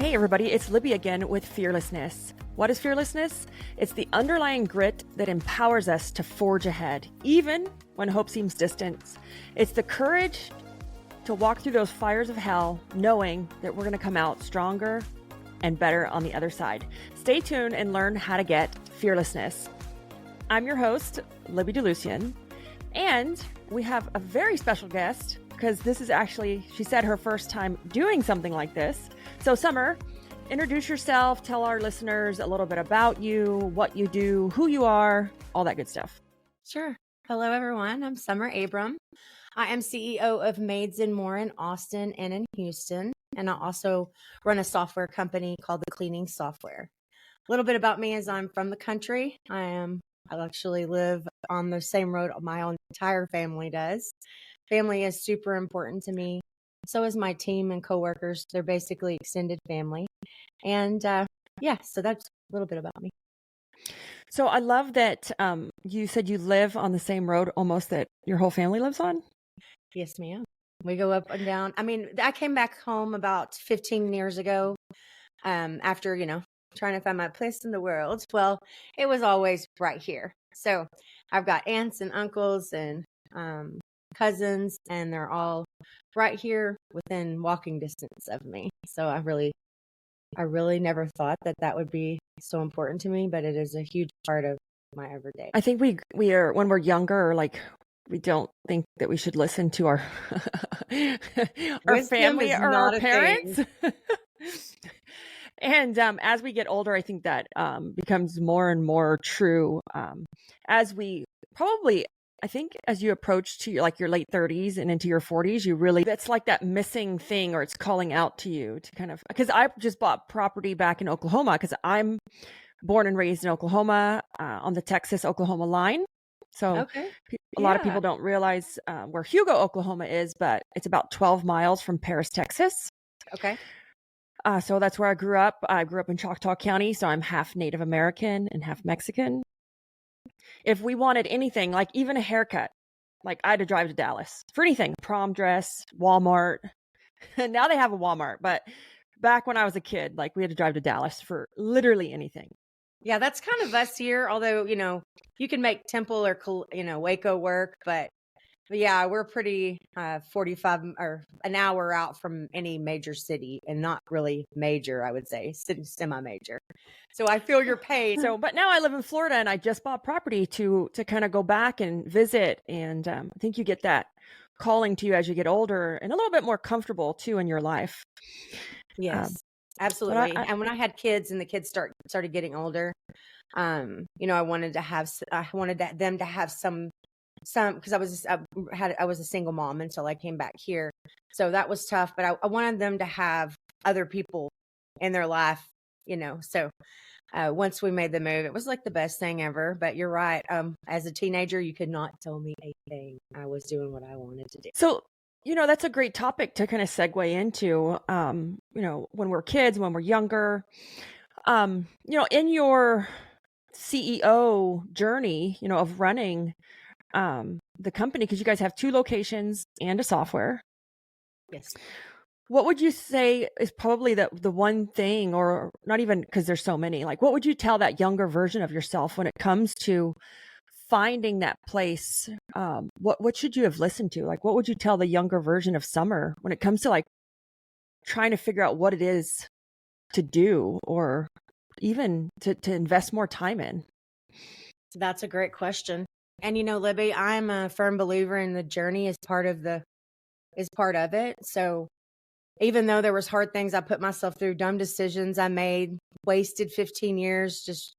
Hey everybody, it's Libby again with Fearlessness. What is fearlessness? It's the underlying grit that empowers us to forge ahead, even when hope seems distant. It's the courage to walk through those fires of hell, knowing that we're going to come out stronger and better on the other side. Stay tuned and learn how to get fearlessness. I'm your host, Libby DeLucian, and we have a very special guest because this is actually, she said, her first time doing something like this. So Summer, introduce yourself, tell our listeners a little bit about you, what you do, who you are, all that good stuff. Sure. Hello, everyone. I'm Summer Abram. I am CEO of Maids Moore in Austin and in Houston. And I also run a software company called The Cleaning Software. A little bit about me is I'm from the country. I actually live on the same road my own entire family does. Family is super important to me. So is my team and coworkers. They're basically extended family. And so that's a little bit about me. So I love that you said you live on the same road almost that your whole family lives on. Yes, ma'am. We go up and down. I mean, I came back home about 15 years ago after, trying to find my place in the world. Well, it was always right here. So I've got aunts and uncles and cousins, and they're all right here within walking distance of me. So I really never thought that would be so important to me, but it is a huge part of my everyday. I think we are, when we're younger, like we don't think that we should listen to our our family or our parents. And as we get older, I think that becomes more and more true. As we probably, I think, as you approach to your late 30s and into your 40s, that's like that missing thing, or it's calling out to you to kind of, because I just bought property back in Oklahoma because I'm born and raised in Oklahoma on the Texas-Oklahoma line. So a lot of people don't realize where Hugo, Oklahoma is, but it's about 12 miles from Paris, Texas. Okay. So that's where I grew up. I grew up in Choctaw County, so I'm half Native American and half Mexican. If we wanted anything, like even a haircut, like I had to drive to Dallas for anything, prom dress, Walmart. Now they have a Walmart, but back when I was a kid, like we had to drive to Dallas for literally anything. Yeah, that's kind of us here. Although, you can make Temple or, Waco work, but yeah, we're pretty 45 or an hour out from any major city, and not really major, I would say, semi-major. So I feel your pain. So, but now I live in Florida, and I just bought property to kind of go back and visit. And I think you get that calling to you as you get older and a little bit more comfortable too in your life. Yes, absolutely. And when I had kids and the kids started getting older, I wanted them to have some, because I was a single mom until I came back here. So that was tough, but I wanted them to have other people in their life, so once we made the move, it was like the best thing ever. But you're right. As a teenager, you could not tell me a thing. I was doing what I wanted to do. So, that's a great topic to kind of segue into, when we're kids, when we're younger, in your CEO journey, of running the company, because you guys have 2 locations and a software. Yes. What would you say is probably the one thing, or not even, because there's so many, like what would you tell that younger version of yourself when it comes to finding that place? What should you have listened to? Like, what would you tell the younger version of Summer when it comes to like trying to figure out what it is to do, or even to invest more time in? That's a great question. And Libby, I'm a firm believer in the journey is part of it. So even though there was hard things I put myself through, dumb decisions I made, wasted 15 years, just,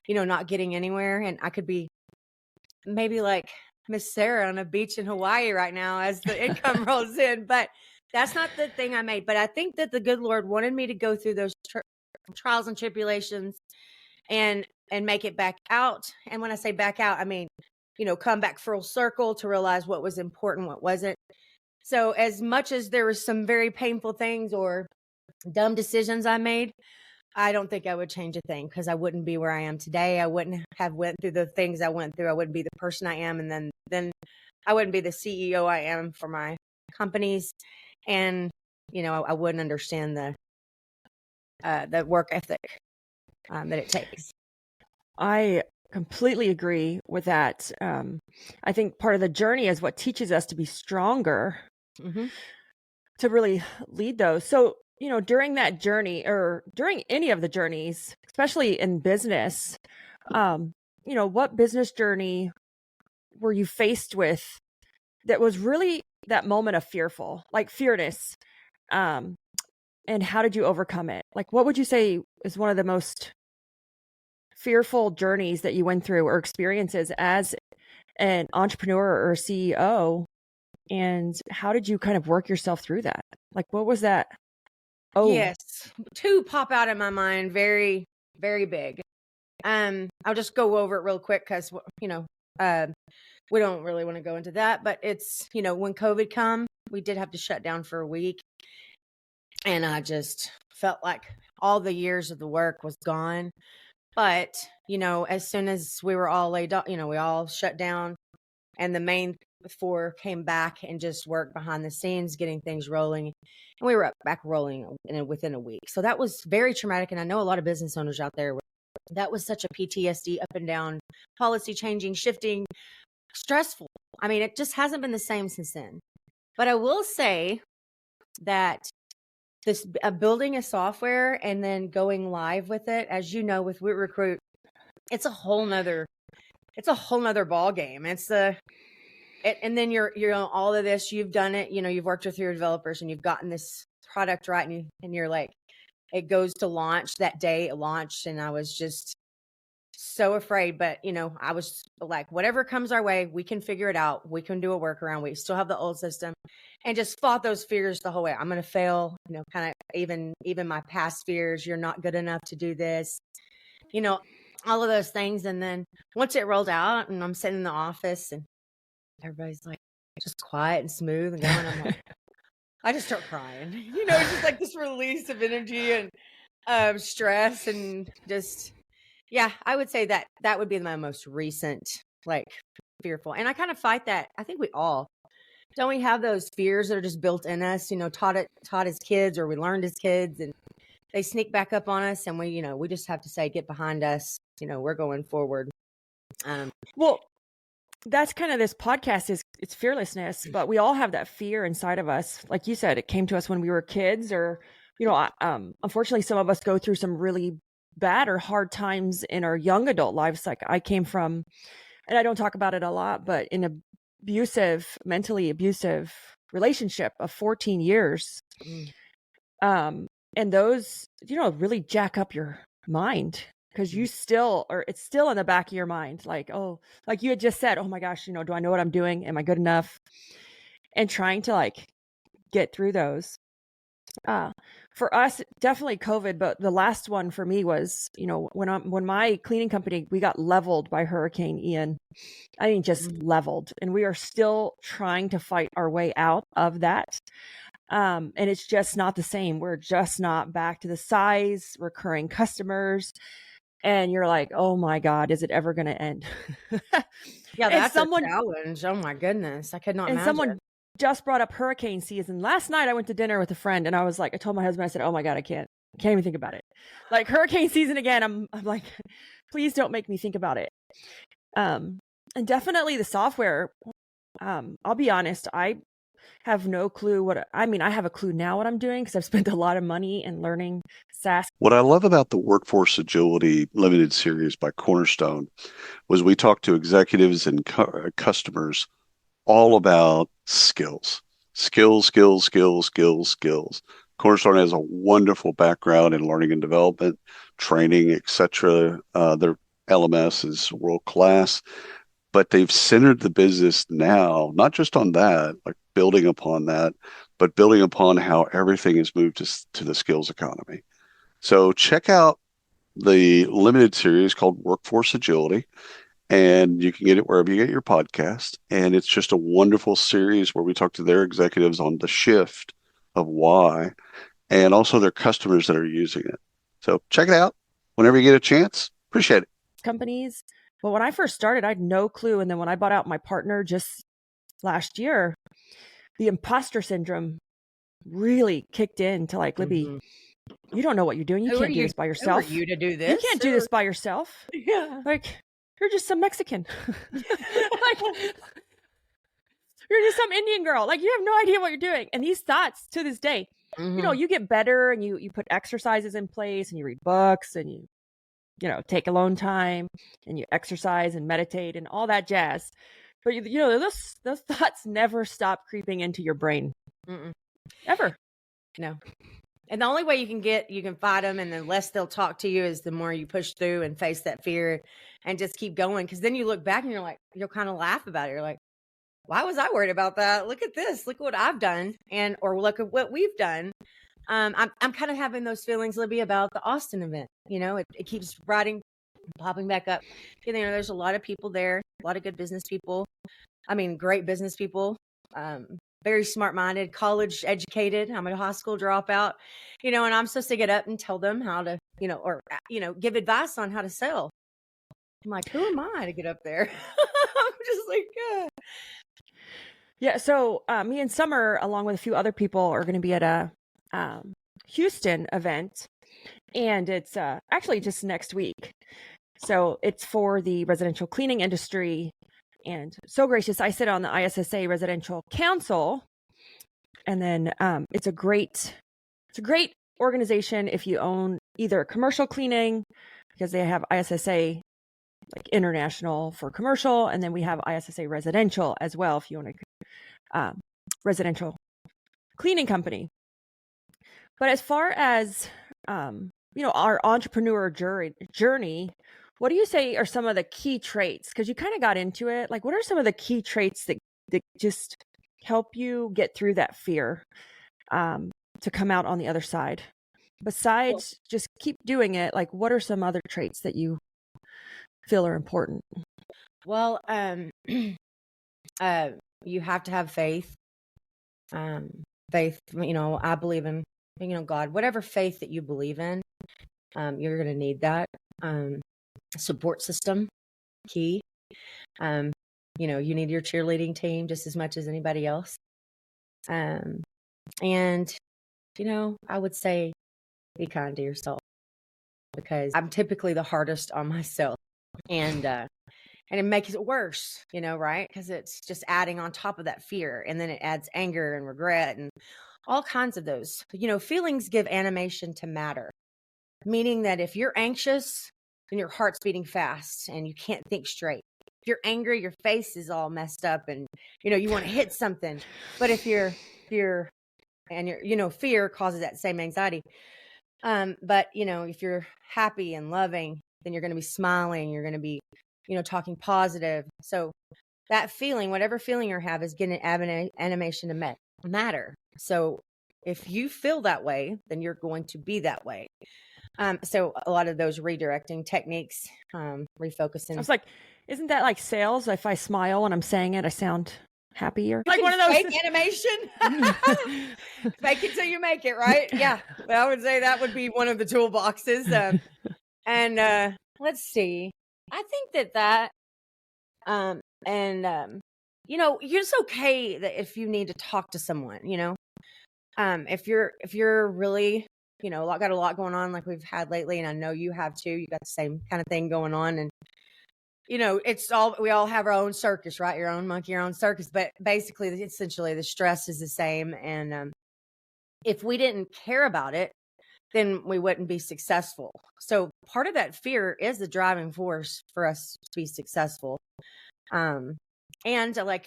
not getting anywhere. And I could be maybe like Miss Sarah on a beach in Hawaii right now as the income rolls in, but that's not the thing I made. But I think that the good Lord wanted me to go through those trials and tribulations and make it back out. And when I say back out, I mean, come back full circle to realize what was important, what wasn't. So as much as there were some very painful things or dumb decisions I made, I don't think I would change a thing, because I wouldn't be where I am today. I wouldn't have went through the things I went through. I wouldn't be the person I am. And then I wouldn't be the CEO I am for my companies. And, I wouldn't understand the work ethic that it takes. I completely agree with that. I think part of the journey is what teaches us to be stronger, to really lead those. So, during that journey, or during any of the journeys, especially in business, what business journey were you faced with that was really that moment of fearness? And how did you overcome it? Like, what would you say is one of the most fearful journeys that you went through or experiences as an entrepreneur or CEO? And how did you kind of work yourself through that? Like, what was that? Oh, Yes. Two pop out in my mind. Very, very big. I'll just go over it real quick because, we don't really want to go into that, but it's, when COVID come, we did have to shut down for a week. And I just felt like all the years of the work was gone. But, as soon as we were all laid off, we all shut down, and the main four came back and just worked behind the scenes, getting things rolling. And we were back rolling within a week. So that was very traumatic. And I know a lot of business owners out there, that was such a PTSD, up and down, policy changing, shifting, stressful. I mean, it just hasn't been the same since then. But I will say that this building a software and then going live with it, as you know, with Recruit, it's a whole nother ball game. And then you're on all of this, you've done it, you've worked with your developers and you've gotten this product right. And you're like, it goes to launch that day it launched. And I was just so afraid, but I was like, whatever comes our way, we can figure it out. We can do a workaround. We still have the old system, and just fought those fears the whole way. I'm going to fail, kind of even my past fears. You're not good enough to do this, all of those things. And then once it rolled out and I'm sitting in the office and everybody's like just quiet and smooth and going, I'm like, I just start crying, it's just like this release of energy and stress and just, yeah, I would say that would be my most recent, fearful. And I kind of fight that. I think don't we have those fears that are just built in us, taught as kids, or we learned as kids, and they sneak back up on us, and we just have to say, get behind us. We're going forward. Well, that's kind of this podcast it's fearlessness, but we all have that fear inside of us. Like you said, it came to us when we were kids, or, unfortunately, some of us go through some really bad or hard times in our young adult lives. Like I came from, and I don't talk about it a lot, but in a mentally abusive relationship of 14 years. And those, really jack up your mind, because you still, or it's still in the back of your mind. Like, oh, like you had just said, oh my gosh, do I know what I'm doing? Am I good enough? And trying to get through those. For us, definitely COVID, but the last one for me was, when my cleaning company, we got leveled by Hurricane Ian. I mean, just leveled, and we are still trying to fight our way out of that. And it's just not the same. We're just not back to the size, recurring customers. And you're like, oh my God, is it ever going to end? Yeah, that's a challenge. Oh my goodness. I could not imagine. Someone just brought up hurricane season. Last night I went to dinner with a friend, and I was like, I told my husband, I said, oh my God, I can't even think about it. Like hurricane season again. I'm like, please don't make me think about it. And definitely the software. I'll be honest. I have no clue I have a clue now what I'm doing, because I've spent a lot of money in learning SaaS. What I love about the Workforce Agility Limited Series by Cornerstone was we talked to executives and customers all about skills. Cornerstone has a wonderful background in learning and development, training, etc. Their LMS is world class, but they've centered the business now, not just on that, like building upon that, but building upon how everything has moved to the skills economy. So check out the limited series called Workforce Agility, and you can get it wherever you get your podcast. And it's just a wonderful series where we talk to their executives on the shift of why, and also their customers that are using it. So check it out whenever you get a chance. Appreciate it. Companies. But when I first started, I had no clue. And then when I bought out my partner just last year, the imposter syndrome really kicked in to Libby, You don't know what you're doing. You can't do this by yourself. Who are you to do this? You can't do this by yourself. Yeah. Like, you're just some Mexican. Like, you're just some Indian girl. Like, you have no idea what you're doing. And these thoughts to this day, you know, you get better and you put exercises in place and you read books and you take alone time and you exercise and meditate and all that jazz. But you know, those thoughts never stop creeping into your brain. Ever. No. And the only way you can fight them, and the less they'll talk to you, is the more you push through and face that fear and just keep going. Because then you look back and you'll kind of laugh about it. You're like, why was I worried about that? Look at this. Look what I've done, or look at what we've done. I'm kind of having those feelings, Libby, about the Austin event. You know, it keeps popping back up. You know, there's a lot of people there, a lot of good business people. I mean, great business people. Very smart-minded, college educated. I'm a high school dropout, you know, and I'm supposed to get up and tell them how to, give advice on how to sell. I'm like, who am I to get up there? I'm just like, Yeah. So me and Summer, along with a few other people, are going to be at a Houston event, and it's actually just next week. So it's for the residential cleaning industry. And so gracious, I sit on the ISSA Residential Council, and then it's a great organization if you own either commercial cleaning, because they have ISSA like international for commercial, and then we have ISSA residential as well if you own a residential cleaning company. But as far as our entrepreneur journey, what do you say are some of the key traits? Because you kind of got into it. Like, what are some of the key traits that just help you get through that fear to come out on the other side? Besides just keep doing it, like, what are some other traits that you feel are important? Well, you have to have faith. Faith, I believe in, God. Whatever faith that you believe in, you're going to need that. Support system, key. You need your cheerleading team just as much as anybody else. And I would say be kind to yourself, because I'm typically the hardest on myself, and it makes it worse, right? Because it's just adding on top of that fear, and then it adds anger and regret and all kinds of those. Feelings give animation to matter, meaning that if you're anxious, then your heart's beating fast and you can't think straight. If you're angry, your face is all messed up and, you want to hit something. But if you're fear causes that same anxiety. But, if you're happy and loving, then you're going to be smiling. You're going to be, talking positive. So that feeling, whatever feeling you have, is getting animation to matter. So if you feel that way, then you're going to be that way. So a lot of those redirecting techniques, refocusing. I was like, isn't that like sales? If I smile when I'm saying it, I sound happier. Like one of those fake animation. Fake it till you make it, right? Yeah. But I would say that would be one of the toolboxes. And let's see. I think that it's okay that if you need to talk to someone, if you're really, got a lot going on like we've had lately, and I know you have too. You got the same kind of thing going on, and we all have our own circus, right? Your own monkey, your own circus. But basically, essentially, the stress is the same. And if we didn't care about it, then we wouldn't be successful. So part of that fear is the driving force for us to be successful. And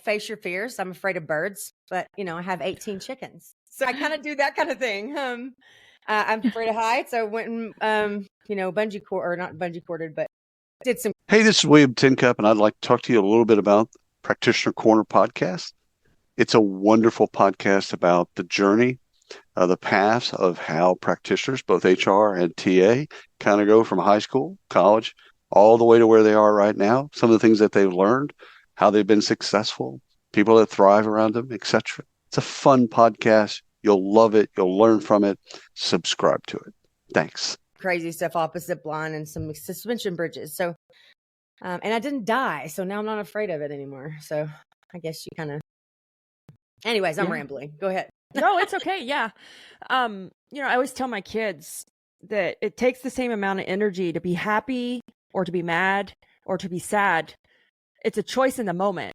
face your fears. I'm afraid of birds, but I have 18 chickens, so I kind of do that kind of thing. I'm afraid of heights. I went and bungee cord, or not bungee corded, but did some. Hey, this is William Tincup, and I'd like to talk to you a little bit about Practitioner Corner podcast. It's a wonderful podcast about the journey, the paths of how practitioners, both HR and TA, kind of go from high school, college, all the way to where they are right now. Some of the things that they've learned, how they've been successful, people that thrive around them, etc. It's a fun podcast. You'll love it. You'll learn from it. Subscribe to it. Thanks. Crazy stuff off a zip line and some suspension bridges. So, and I didn't die, so now I'm not afraid of it anymore. So I guess you kind of. Anyways, I'm rambling. Go ahead. No, it's okay. Yeah. I always tell my kids that it takes the same amount of energy to be happy or to be mad or to be sad. It's a choice in the moment.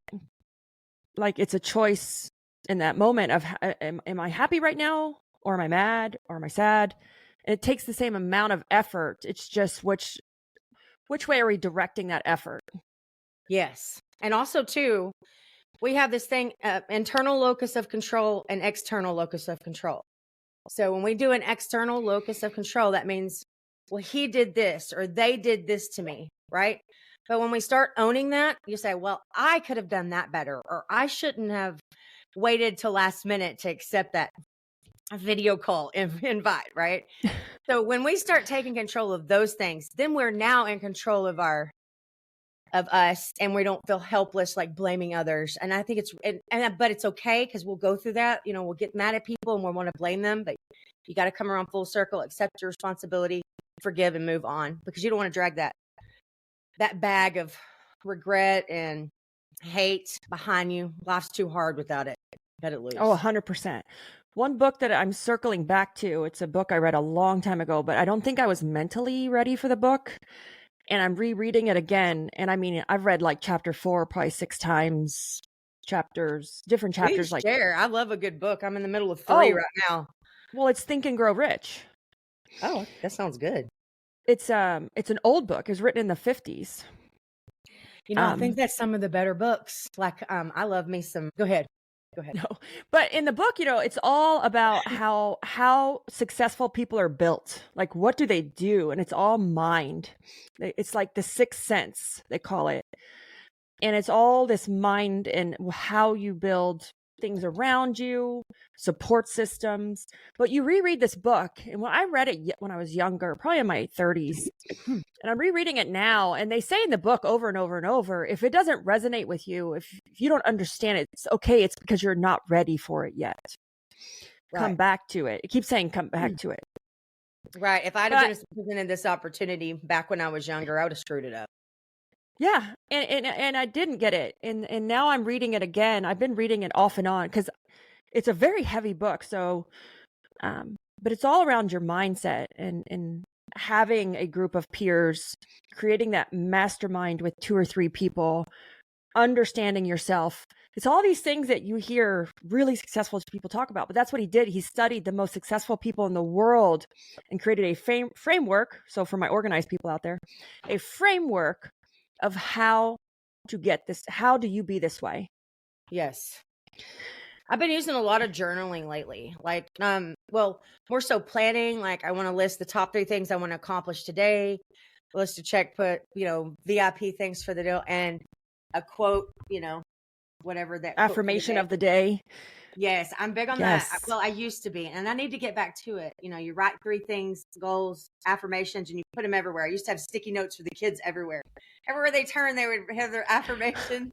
Like it's a choice in that moment of am I happy right now or am I mad or am I sad? And it takes the same amount of effort. It's just which way are we directing that effort? Yes. And also too, we have this thing, internal locus of control and external locus of control. So when we do an external locus of control, that means, well, he did this or they did this to me, right? But when we start owning that, you say, well, I could have done that better, or I shouldn't have waited till last minute to accept that video call invite, right? So when we start taking control of those things, then we're now in control of us, and we don't feel helpless like blaming others. And I think but it's okay, because we'll go through that. We'll get mad at people and we'll want to blame them, but you got to come around full circle, accept your responsibility, forgive, and move on, because you don't want to drag that bag of regret and hate behind you. Life's too hard without it. Let it loose. Oh, 100%. One book that I'm circling back to, it's a book I read a long time ago, but I don't think I was mentally ready for the book. And I'm rereading it again. And I mean, I've read like chapter 4 probably 6 times, different chapters. Please share. I love a good book. I'm in the middle of 3 right now. Well, it's Think and Grow Rich. Oh, that sounds good. It's an old book. It was written in the 50s. I think that's some of the better books. Like, I love me some. Go ahead. No, but in the book, it's all about how successful people are built. Like, what do they do? And it's all mind. It's like the sixth sense, they call it. And it's all this mind and how you build things around you, support systems. But you reread this book, and when I read it when I was younger, probably in my 30s, and I'm rereading it now, and they say in the book over and over and over, if it doesn't resonate with you, if you don't understand it, it's okay. It's because you're not ready for it yet. Right. Come back to it. It keeps saying come back to it. Right. If I'd have been presented this opportunity back when I was younger, I would have screwed it up. Yeah. And I didn't get it. And now I'm reading it again. I've been reading it off and on because it's a very heavy book. So, but it's all around your mindset and having a group of peers, creating that mastermind with 2 or 3 people, understanding yourself. It's all these things that you hear really successful people talk about, but that's what he did. He studied the most successful people in the world and created a framework. So for my organized people out there, a framework of how to get this. How do you be this way? Yes. I've been using a lot of journaling lately, like, more so planning. Like, I want to list the top 3 things I want to accomplish today, list a check, put, VIP things for the day, and a quote, whatever that affirmation of the day. Yes. I'm big on that. Well, I used to be, and I need to get back to it. You write 3 things, goals, affirmations, and you put them everywhere. I used to have sticky notes for the kids everywhere. Everywhere they turn, they would have their affirmation.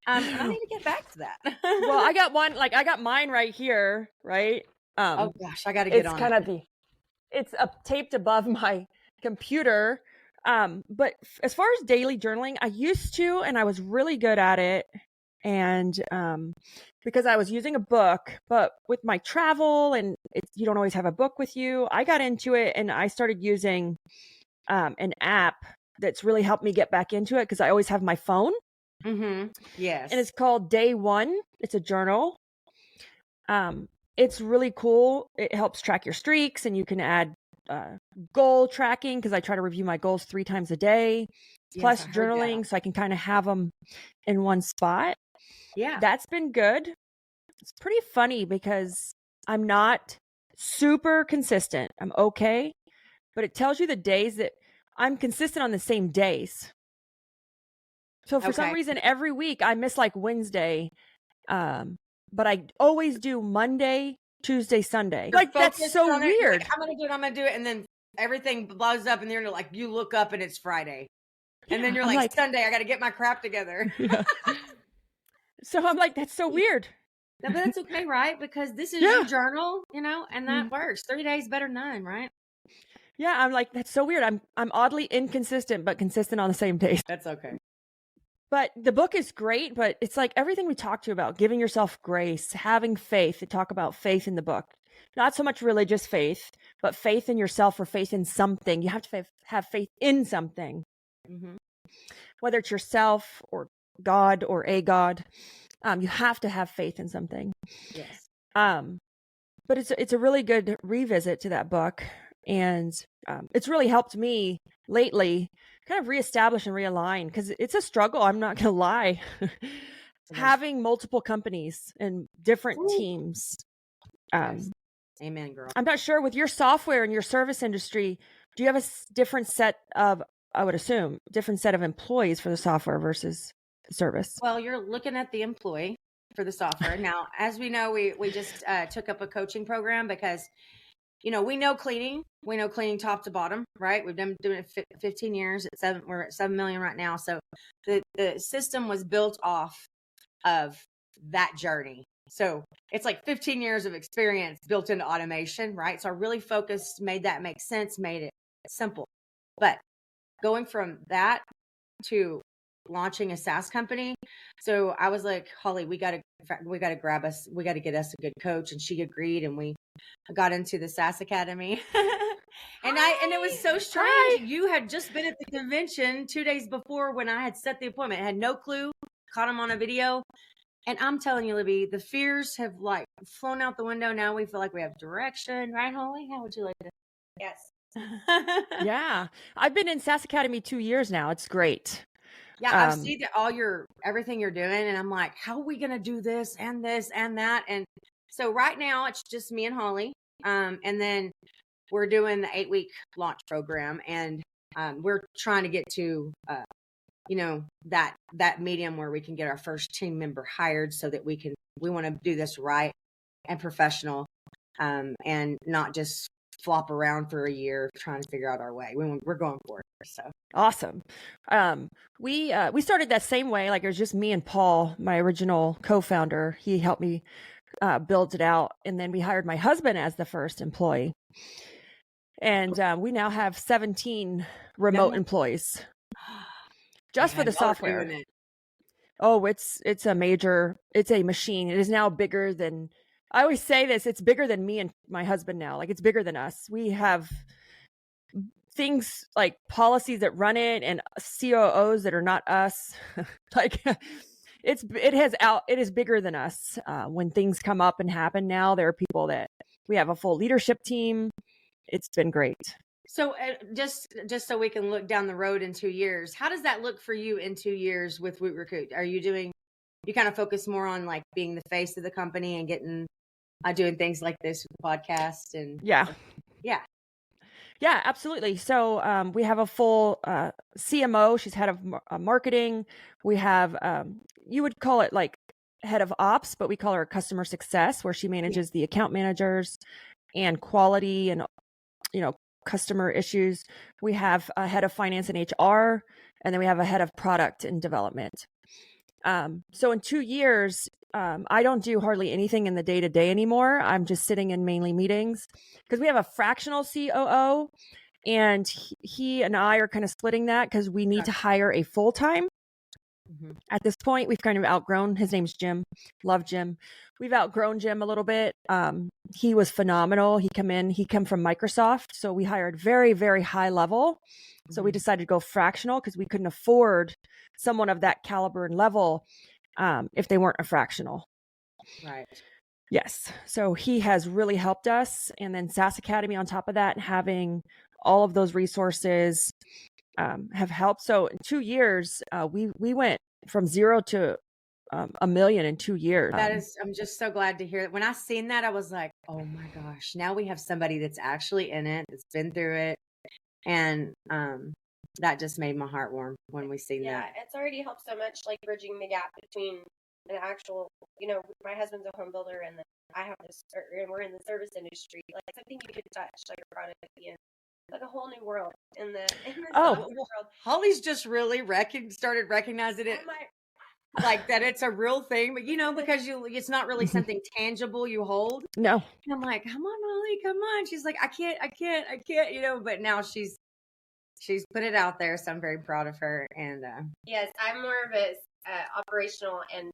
And I need to get back to that. Well, I got one, I got mine right here, right? Oh gosh, I got to get on. It's kind of it's up taped above my computer. But as far as daily journaling, I used to, and I was really good at it. And because I was using a book, but with my travel and you don't always have a book with you, I got into it and I started using an app that's really helped me get back into it because I always have my phone. Mm-hmm. Yes. And it's called Day One. It's a journal. It's really cool. It helps track your streaks, and you can add goal tracking because I try to review my goals 3 times a day, plus journaling, so I can kind of have them in one spot. Yeah. That's been good. It's pretty funny because I'm not super consistent. I'm okay, but it tells you the days that I'm consistent on the same days. So for some reason, every week I miss like Wednesday, but I always do Monday, Tuesday, Sunday. Like, that's so weird. Like, I'm going to do it. And then everything blows up and you're like, you look up and it's Friday. And then you're like, Sunday, I got to get my crap together. Yeah. So I'm like, that's so weird. No, but that's okay, right? Because this is your journal, and that works. 3 days better than none, right? Yeah, I'm like, that's so weird. I'm oddly inconsistent, but consistent on the same days. That's okay. But the book is great, but it's like everything we talked to about giving yourself grace, having faith. They talk about faith in the book. Not so much religious faith, but faith in yourself or faith in something. You have to have faith in something, Mm-hmm. whether it's yourself or God or a God. You have to have faith in something. Yes. But it's a really good revisit to that book, and it's really helped me lately kind of reestablish and realign, because it's a struggle. I'm not gonna lie. Having multiple companies and different teams. Yes. Amen, girl. I'm not sure with your software and your service industry, do you have a different set of, I would assume, different set of employees for the software versus the service? Well, you're looking at the employee for the software. Now, as we know, we just took up a coaching program because, we know cleaning. We know cleaning top to bottom, right? We've been doing it 15 years. We're at 7 million right now. So the system was built off of that journey. So it's like 15 years of experience built into automation, right? So I really focused, made that make sense, made it simple. But going from that to launching a SaaS company. So I was like, Holly, we got to get us a good coach. And she agreed. And we got into the SaaS Academy. And it was so strange. Hi. You had just been at the convention 2 days before when I had set the appointment. I had no clue, caught him on a video. And I'm telling you, Libby, the fears have like flown out the window. Now we feel like we have direction, right, Holly? How would you like to? Yes. Yeah. I've been in SaaS Academy 2 years now. It's great. Yeah, I've seen everything you're doing, and I'm like, how are we gonna do this and that? And so right now it's just me and Holly, and then we're doing the 8-week launch program, and we're trying to get to that medium where we can get our first team member hired, so that we want to do this right and professional, and not just flop around for a year trying to figure out our way. We're going for it. So awesome. We started that same way. Like, it was just me and Paul, my original co-founder. He helped me build it out, and then we hired my husband as the first employee. And we now have 17 remote employees just for the software. Oh, it's a machine. It is now bigger than, I always say this, it's bigger than me and my husband now. Like, it's bigger than us. We have things like policies that run it and COOs that are not us. Like, it is bigger than us. When things come up and happen now, there are people that we have a full leadership team. It's been great. So just so we can look down the road in 2 years, how does that look for you in 2 years with Woot Recruit? Are you kind of focus more on like being the face of the company and getting doing things like this with the podcast? And yeah, absolutely. So we have a full CMO. She's head of marketing. We have you would call it like head of ops, but we call her customer success, where she manages the account managers and quality and customer issues. We have a head of finance and HR, and then we have a head of product and development. So in 2 years, I don't do hardly anything in the day-to-day anymore. I'm just sitting in mainly meetings, because we have a fractional COO, and he and I are kind of splitting that because we need to hire a full-time. Mm-hmm. At this point, we've kind of outgrown. His name's Jim. Love Jim. We've outgrown Jim a little bit. He was phenomenal. He come from Microsoft. So we hired very, very high level. Mm-hmm. So we decided to go fractional because we couldn't afford someone of that caliber and level if they weren't a fractional. Right. Yes. So he has really helped us. And then SaaS Academy on top of that, having all of those resources have helped. So in 2 years, we went from 0 to $1 million in 2 years. I'm just so glad to hear it. When I seen that, I was like, oh my gosh, now we have somebody that's actually in it, that's been through it. And that just made my heart warm when we seen that. Yeah, it's already helped so much, like bridging the gap between an actual, my husband's a home builder, and then I have this, and we're in the service industry, like something you could touch, like a product at the end. Like a whole new world in the world. Holly's just really started recognizing it, like that it's a real thing, but because it's not really something tangible you hold. No, and I'm like, come on, Holly, come on. She's like, I can't. But now she's she's put it out there, so I'm very proud of her. And yes, I'm more of a operational and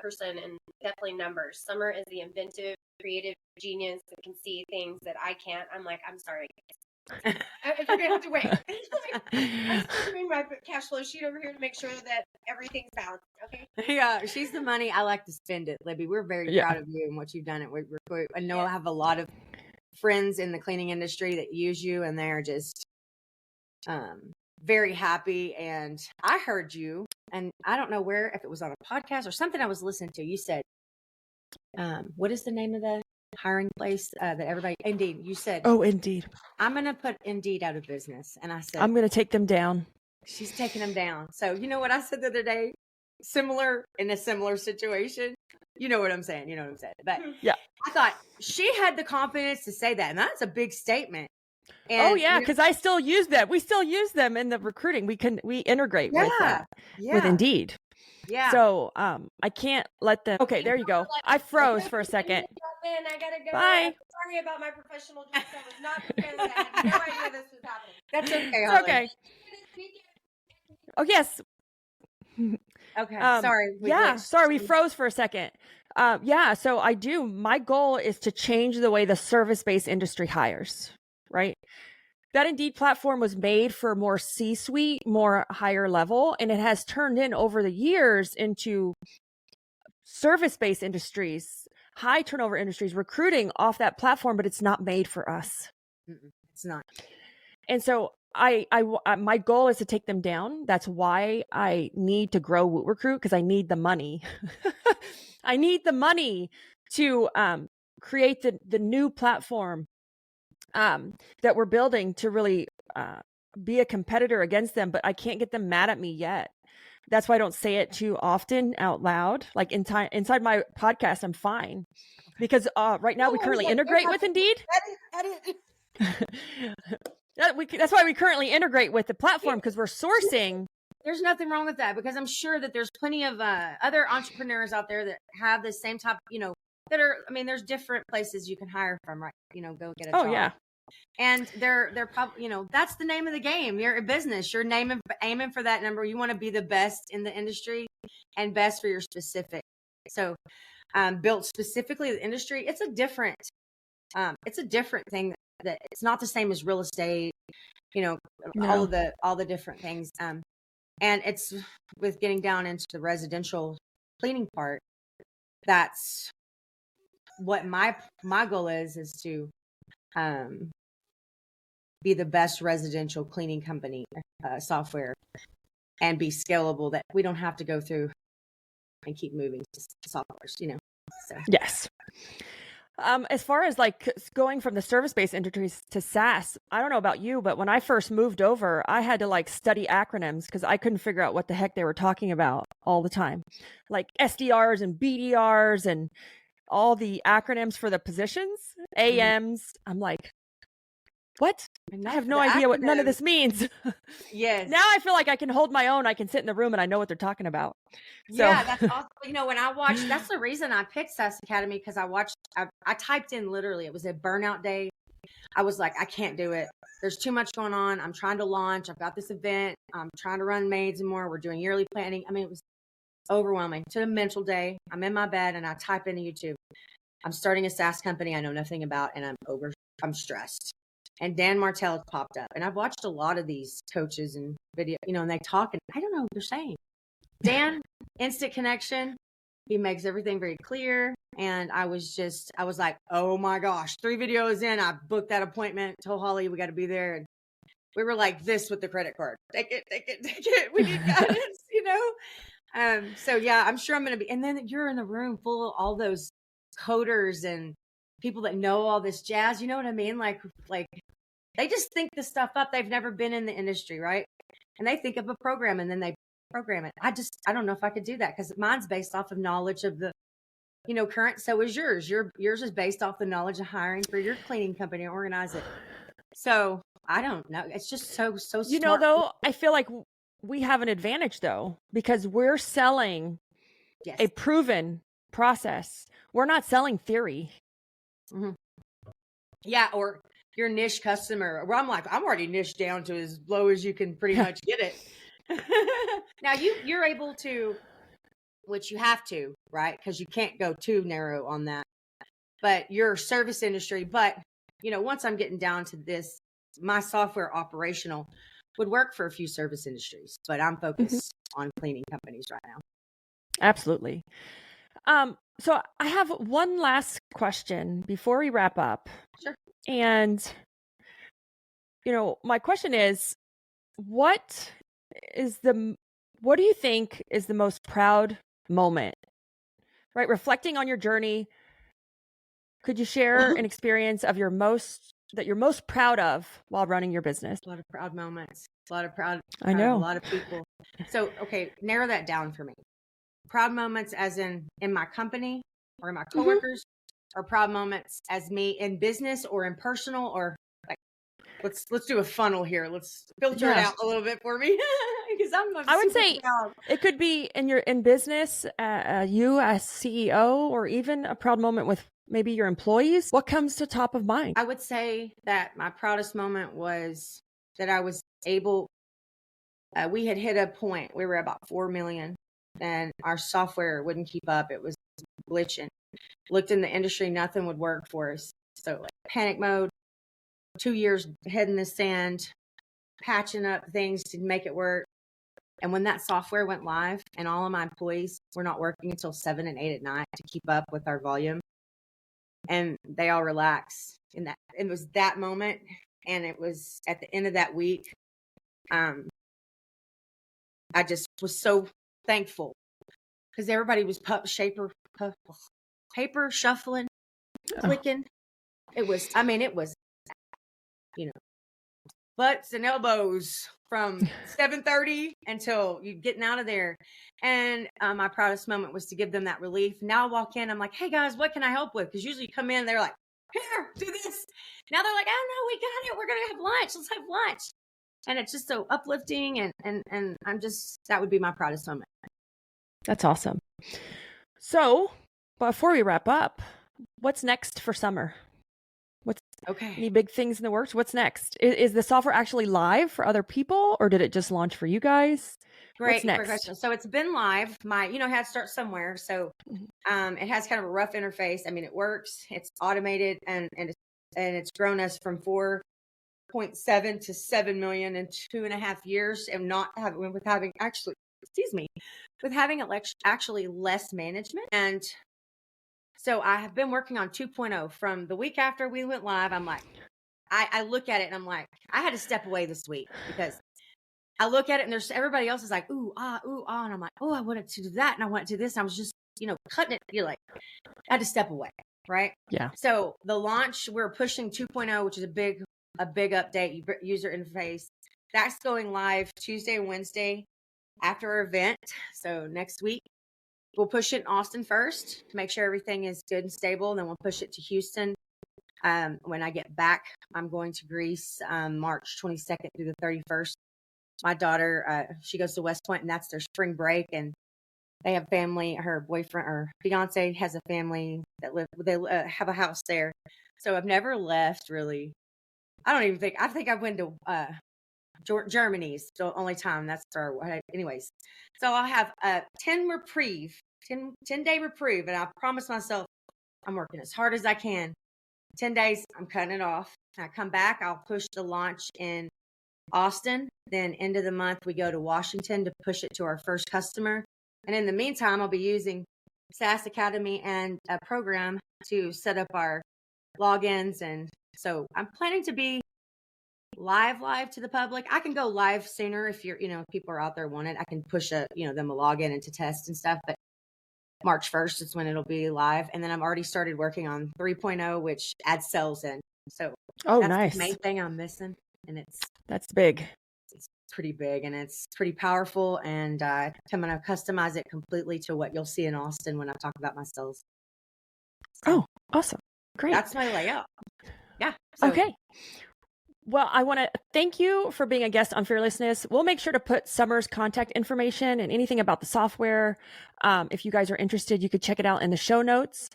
person, and definitely numbers. Summer is the inventive, creative genius that can see things that I can't. I'm like, I'm sorry. You're gonna have to wait. I'm still doing my cash flow sheet over here to make sure that everything's balanced. Okay. Yeah, she's the money. I like to spend it, Libby. We're very proud of you and what you've done at Recruit. I know I have a lot of friends in the cleaning industry that use you, and they're just very happy. And I heard you, and I don't know where, if it was on a podcast or something I was listening to. You said, what is the name of the hiring place that everybody, Indeed, you said, Oh, Indeed. I'm going to put Indeed out of business. And I said, I'm going to take them down. She's taking them down. So you know what I said the other day? In a similar situation. You know what I'm saying. But yeah, I thought she had the confidence to say that. And that's a big statement. And, oh yeah, because I still use them. We still use them in the recruiting. We integrate with Indeed. Yeah. So I can't let them. Okay, there you go. I froze for a second. I gotta go. Bye. I'm sorry about my professional jokes. I was not prepared. I had no idea this was happening. That's okay. It's okay. Oh yes. Okay. Sorry. Sorry. We froze for a second. So I do. My goal is to change the way the service-based industry hires. Right. That Indeed platform was made for more C-suite, more higher level, and it has turned in over the years into service-based industries, high turnover industries, recruiting off that platform, but it's not made for us. It's not. And so my goal is to take them down. That's why I need to grow Woot Recruit, because I need the money. I need the money to create the new platform that we're building to really be a competitor against them, but I can't get them mad at me yet. That's why I don't say it too often out loud. Like inside my podcast, I'm fine, because right now we currently integrate with Indeed. That's why we currently integrate with the platform, because we're sourcing. There's nothing wrong with that, because I'm sure that there's plenty of other entrepreneurs out there that have the same type, that are, there's different places you can hire from, right? Go get a job. Yeah. And they're probably, that's the name of the game. You're a business. You're aiming for that number. You want to be the best in the industry and best for your specific. So, built specifically the industry, it's a different thing. That it's not the same as real estate, all the different things. And it's with getting down into the residential cleaning part. That's what my goal is to be the best residential cleaning company software, and be scalable, that we don't have to go through and keep moving to softwares, So. Yes. As far as like going from the service-based industries to SaaS, I don't know about you, but when I first moved over, I had to like study acronyms because I couldn't figure out what the heck they were talking about all the time. Like SDRs and BDRs and all the acronyms for the positions, AMs. I'm like, what? I have no idea what none of this means. Yes. Now I feel like I can hold my own. I can sit in the room and I know what they're talking about. So. Yeah, that's awesome. When I watched, that's the reason I picked SaaS Academy, because I typed in, literally, it was a burnout day. I was like, I can't do it. There's too much going on. I'm trying to launch. I've got this event. I'm trying to run Maids Moore. We're doing yearly planning. It was overwhelming. To the mental day, I'm in my bed and I type into YouTube, I'm starting a SaaS company I know nothing about, and I'm stressed. And Dan Martell popped up, and I've watched a lot of these coaches and video, and they talk, and I don't know what they're saying. Dan, instant connection. He makes everything very clear. And I was like, oh my gosh, 3 videos in, I booked that appointment, told Holly we got to be there. And we were like this with the credit card. Take it. We need guidance, So yeah, I'm sure I'm going to be. And then you're in the room full of all those coders and people that know all this jazz. You know what I mean? Like they just think the stuff up. They've never been in the industry, right? And they think of a program and then they program it. I don't know if I could do that, because mine's based off of knowledge of the, current. So is yours. Yours is based off the knowledge of hiring for your cleaning company and organize it. So I don't know. It's just so smart. Though, I feel like we have an advantage though, because we're selling a proven process. We're not selling theory. Mm-hmm. Yeah. Or your niche customer, where I'm like, I'm already niched down to as low as you can pretty much get it. Now you're able to, which you have to, right? Because you can't go too narrow on that. But your service industry, but once I'm getting down to this, my software operational would work for a few service industries, but I'm focused on cleaning companies right now. Absolutely. So I have one last question before we wrap up. Sure. And, my question is, what do you think is the most proud moment, right? Reflecting on your journey, could you share an experience of that you're most proud of while running your business? A lot of proud moments. A lot of proud. I know. A lot of people. So, okay, narrow that down for me. Proud moments as in my company or in my coworkers, or proud moments as me in business or in personal, or like, let's do a funnel here. Let's filter it out a little bit for me. Because I would say proud. It could be in business, you as CEO, or even a proud moment with maybe your employees. What comes to top of mind? I would say that my proudest moment was that I was able, we had hit a point, we were about 4 million, and our software wouldn't keep up. It was glitching. Looked in the industry, nothing would work for us. So like panic mode, 2 years head in the sand, patching up things to make it work. And when that software went live and all of my employees were not working until 7 and 8 at night to keep up with our volume, and they all relaxed in that, it was that moment. And it was at the end of that week. I just was so thankful because everybody was paper shuffling, clicking. It was butts and elbows from 7:30 until you getting out of there. And my proudest moment was to give them that relief. Now I walk in, I'm like, hey guys, what can I help with? Because usually you come in, they're like, here, do this. Now they're like, oh no, we got it. We're going to have lunch. Let's have lunch. And it's just so uplifting. And I'm just, that would be my proudest moment. That's awesome. So before we wrap up, what's next for summer? Any big things in the works? What's next? Is the software actually live for other people, or did it just launch for you guys? Great question. So it's been live. It had to start somewhere. So it has kind of a rough interface. I mean, it works. It's automated, and it's grown us from 4.7 to 7 million in 2.5 years, and with having actually less management. And so I have been working on 2.0 from the week after we went live. I'm like, I look at it and I'm like, I had to step away this week because I look at it and there's everybody else is like, ooh, ah. And I'm like, oh, I wanted to do that. And I want to do this. And I was just, cutting it. You're like, I had to step away. Right. Yeah. So the launch, we're pushing 2.0, which is a big update, user interface. That's going live Tuesday and Wednesday after our event. So next week. We'll push it in Austin first to make sure everything is good and stable. And then we'll push it to Houston. When I get back, I'm going to Greece March 22nd through the 31st. My daughter, she goes to West Point, and that's their spring break. And they have family. Her boyfriend or fiance has a family that they have a house there. So I've never left, really. I think I went to Germany's the only time. That's anyways. So I'll have a 10-day reprieve. And I promise myself I'm working as hard as I can. 10 days, I'm cutting it off. I come back, I'll push the launch in Austin. Then end of the month, we go to Washington to push it to our first customer. And in the meantime, I'll be using SaaS Academy and a program to set up our logins. And so I'm planning to be live to the public. I can go live sooner if people are out there want it. I can push them a login and to test and stuff, but March 1st is when it'll be live. And then I've already started working on 3.0, which adds sales in. So that's nice. The main thing I'm missing. And that's big. It's pretty big and it's pretty powerful. And I'm going to customize it completely to what you'll see in Austin when I talk about my sales. So, awesome. Great. That's my layout. Yeah. Okay. Well, I want to thank you for being a guest on Fearlessness. We'll make sure to put Summer's contact information and anything about the software. If you guys are interested, you could check it out in the show notes.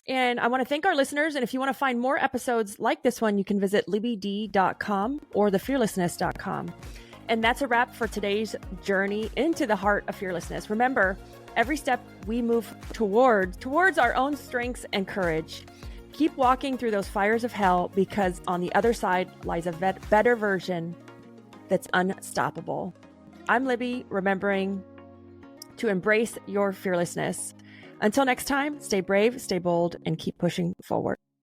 And I want to thank our listeners. And if you want to find more episodes like this one, you can visit libbyd.com or thefearlessness.com. And that's a wrap for today's journey into the heart of fearlessness. Remember, every step we move towards our own strengths and courage. Keep walking through those fires of hell, because on the other side lies a better version that's unstoppable. I'm Libby, remembering to embrace your fearlessness. Until next time, stay brave, stay bold, and keep pushing forward.